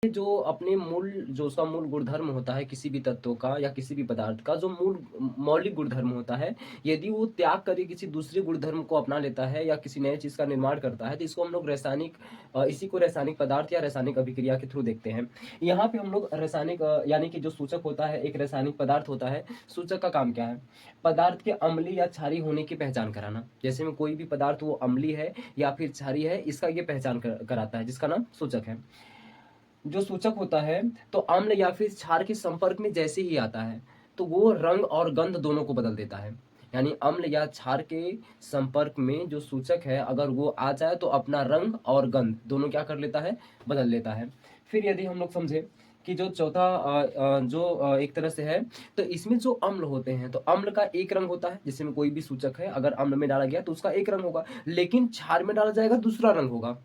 जो अपने मूल जो उसका मूल गुणधर्म होता है किसी भी तत्व का या किसी भी पदार्थ का, जो मूल मौलिक गुणधर्म होता है, यदि वो त्याग करके किसी दूसरे गुणधर्म को अपना लेता है या किसी नए चीज़ का निर्माण करता है, तो इसको हम लोग इसी को रासायनिक पदार्थ या रासायनिक अभिक्रिया के थ्रू देखते हैं। यहाँ पे हम लोग रासायनिक यानी कि जो सूचक होता है, एक रासायनिक पदार्थ होता है, सूचक का काम क्या है? पदार्थ के अम्लीय या क्षारीय होने की पहचान कराना। जैसे में कोई भी पदार्थ वो अम्लीय है या फिर क्षारीय है, इसका ये पहचान कराता है, जिसका नाम सूचक है। जो सूचक होता है, तो अम्ल या फिर क्षार के संपर्क में जैसे ही आता है, तो वो रंग और गंध दोनों को बदल देता है। यानी अम्ल या क्षार के संपर्क में जो सूचक है, अगर वो आ जाए तो अपना रंग और गंध दोनों क्या कर लेता है? बदल लेता है। फिर यदि हम लोग समझे कि जो चौथा एक तरह से है, तो इसमें जो अम्ल होते हैं, तो अम्ल का एक रंग होता है, जिसमें कोई भी सूचक है अगर अम्ल में डाला गया तो उसका एक रंग होगा, लेकिन क्षार में डाला जाएगा दूसरा रंग होगा।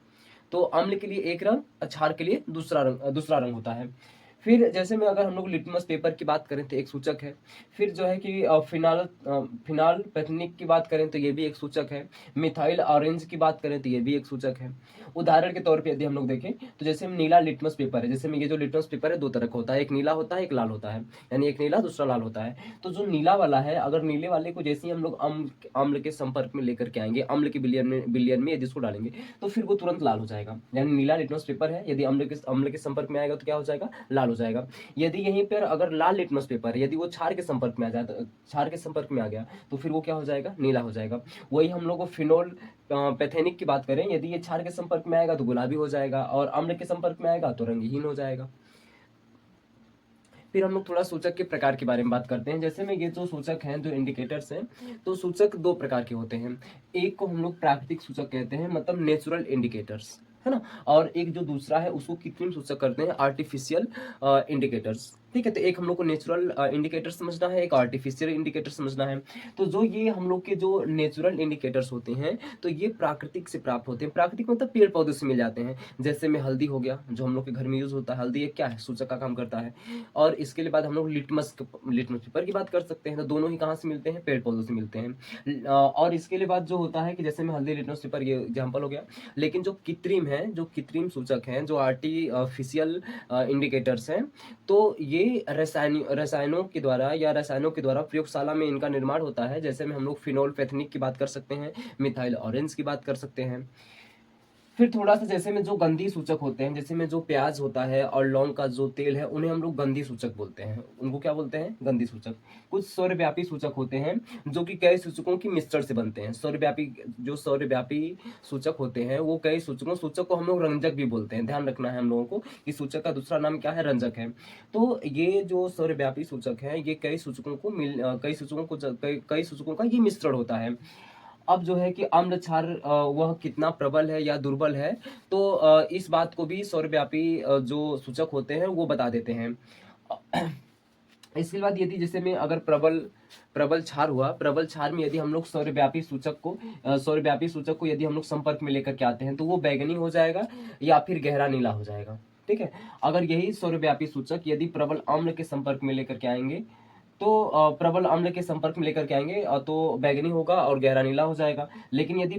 तो अम्ल के लिए एक रंग, क्षार के लिए दूसरा रंग होता है। फिर जैसे में अगर हम लोग लिटमस पेपर की बात करें तो एक सूचक है। फिर जो है कि फिनाल पैथेनिक की बात करें तो ये भी एक सूचक है। मिथाइल ऑरेंज की बात करें तो ये भी एक सूचक है। उदाहरण के तौर पे यदि हम लोग देखें तो जैसे में नीला लिटमस पेपर है, जैसे में ये जो लिटमस पेपर है दो तरह का होता है, एक नीला होता है, एक लाल होता है, यानी एक नीला दूसरा लाल होता है। तो जो नीला वाला है, अगर नीले वाले को जैसे ही हम लोग अम्ल के संपर्क में लेकर के आएंगे, अम्ल के बिलियन में यदि इसको डालेंगे तो फिर वो तुरंत लाल हो जाएगा। यानी नीला लिटमस पेपर है, यदि अम्ल के संपर्क में आएगा तो क्या हो जाएगा? लाल हो जाएगा। यदि यहीं पर अगर लाल लिटमस पेपर है, यदि वो क्षार के संपर्क में आ जाए, तो क्षार के संपर्क में आ गया तो फिर वो क्या हो जाएगा? नीला हो जाएगा। वही हम लोग को फिनोल पैथेनिक की बात करें, यदि ये क्षार के संपर्क में आएगा तो गुलाबी हो जाएगा, और अम्ल के संपर्क में आएगा तो रंगहीन हो जाएगा। फिर हम लोग थोड़ा सूचक के प्रकार के बारे में बात करते हैं। जैसे में ये जो सूचक हैं, जो इंडिकेटर्स हैं, तो सूचक दो प्रकार के होते हैं। एक को हम लोग प्राकृतिक सूचक कहते हैं, मतलब नेचुरल इंडिकेटर्स, है ना। और एक जो दूसरा है उसको कृत्रिम सूचक करते हैं, आर्टिफिशियल इंडिकेटर्स। ठीक है, तो एक हम लोग को नेचुरल इंडिकेटर समझना है, एक आर्टिफिशियल इंडिकेटर समझना है। तो जो ये हम लोग के जो नेचुरल इंडिकेटर्स होते हैं, तो ये प्राकृतिक से प्राप्त होते हैं। प्राकृतिक मतलब पेड़ पौधे से मिल जाते हैं। जैसे में हल्दी हो गया, जो हम लोग के घर में यूज होता है, हल्दी एक क्या है? सूचक का काम करता है। और इसके लिए बाद हम लोग लिटमस पेपर की बात कर सकते हैं, तो दोनों ही कहाँ से मिलते हैं? पेड़ पौधों से मिलते हैं। और इसके लिए बाद जो होता है कि जैसे में हल्दी, लिटमस पेपर, ये एग्जाम्पल हो गया। लेकिन जो कृत्रिम है, जो कृत्रिम सूचक हैं, जो आर्टिफिशियल इंडिकेटर्स हैं, तो ये रसायनों के द्वारा प्रयोगशाला में इनका निर्माण होता है। जैसे में हम लोग फिनोल पैथेनिक की बात कर सकते हैं, मिथाइल ऑरेंज की बात कर सकते हैं। फिर थोड़ा सा जैसे में जो गंधी सूचक होते हैं, जैसे में जो प्याज होता है और लौंग का जो तेल है, उन्हें हम लोग गंधी सूचक बोलते हैं। उनको क्या बोलते हैं? गंधी सूचक। कुछ सौरव्यापी सूचक होते हैं जो कि कई सूचकों की मिश्रण से बनते हैं। सौरव्यापी सूचक होते हैं, वो कई सूचक को हम लोग रंजक भी बोलते हैं। ध्यान रखना है हम लोगों को कि सूचक का दूसरा नाम क्या है? रंजक है। तो ये जो सौरव्यापी सूचक है, ये कई सूचकों का ये मिश्रण होता है। अब जो है कि अम्ल क्षार वह कितना प्रबल है या दुर्बल है, तो इस बात को भी सौरव्यापी जो सूचक होते हैं वो बता देते हैं। इसके बाद यदि जैसे में अगर प्रबल क्षार हुआ, प्रबल क्षार में यदि हम लोग सौरव्यापी सूचक को यदि हम लोग संपर्क में लेकर के आते हैं, तो वो बैंगनी हो जाएगा या फिर गहरा नीला हो जाएगा। ठीक है, अगर यही सौरव्यापी सूचक यदि प्रबल अम्ल के संपर्क में लेकर के आएंगे, तो प्रबल अम्ल के संपर्क में लेकर के आएंगे तो बैंगनी होगा और गहरा नीला हो जाएगा। लेकिन यदि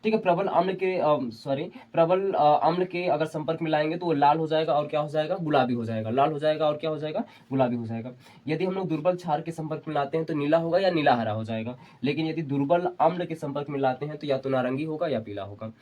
ठीक है, प्रबल अम्ल के अगर संपर्क में लाएंगे तो वो लाल हो जाएगा और क्या हो जाएगा? गुलाबी हो जाएगा। लाल हो जाएगा और क्या हो जाएगा? गुलाबी हो जाएगा। यदि हम लोग दुर्बल क्षार के संपर्क में लाते हैं तो नीला होगा या नीला हरा हो जाएगा। लेकिन यदि दुर्बल अम्ल के संपर्क में लाते हैं तो या तो नारंगी होगा या पीला होगा।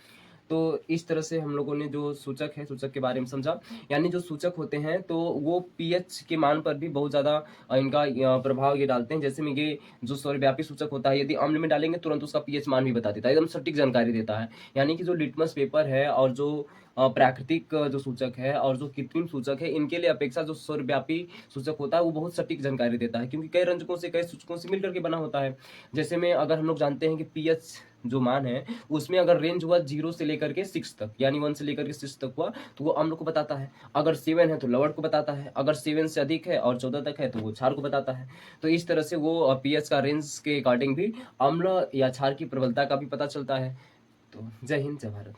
तो इस तरह से हम लोगों ने जो सूचक है, सूचक के बारे में समझा। यानी जो सूचक होते हैं तो वो पीएच के मान पर भी बहुत ज़्यादा इनका प्रभाव ये डालते हैं। जैसे में ये जो सौरव्यापी सूचक होता है, यदि अम्ल में डालेंगे तुरंत उसका पीएच मान भी बता देता है, एकदम सटीक जानकारी देता है। यानी कि जो लिटमस पेपर है और जो प्राकृतिक जो सूचक है और जो कृत्रिम सूचक है, इनके लिए अपेक्षा जो सौरव्यापी सूचक होता है वो बहुत सटीक जानकारी देता है, क्योंकि कई रंजकों से, कई सूचकों से मिलकर के बना होता है। जैसे में अगर हम लोग जानते हैं कि पीएच जो मान है, उसमें अगर रेंज हुआ 0 से लेकर के 6 तक, यानी 1 से लेकर के 6 तक हुआ, तो वो अम्ल को बताता है। अगर 7 है तो लवण को बताता है। अगर 7 से अधिक है और 14 तक है तो वो क्षार को बताता है। तो इस तरह से वो पीएच का रेंज के अकॉर्डिंग भी अम्ल या क्षार की प्रबलता का भी पता चलता है। तो जय हिंद, जय भारत।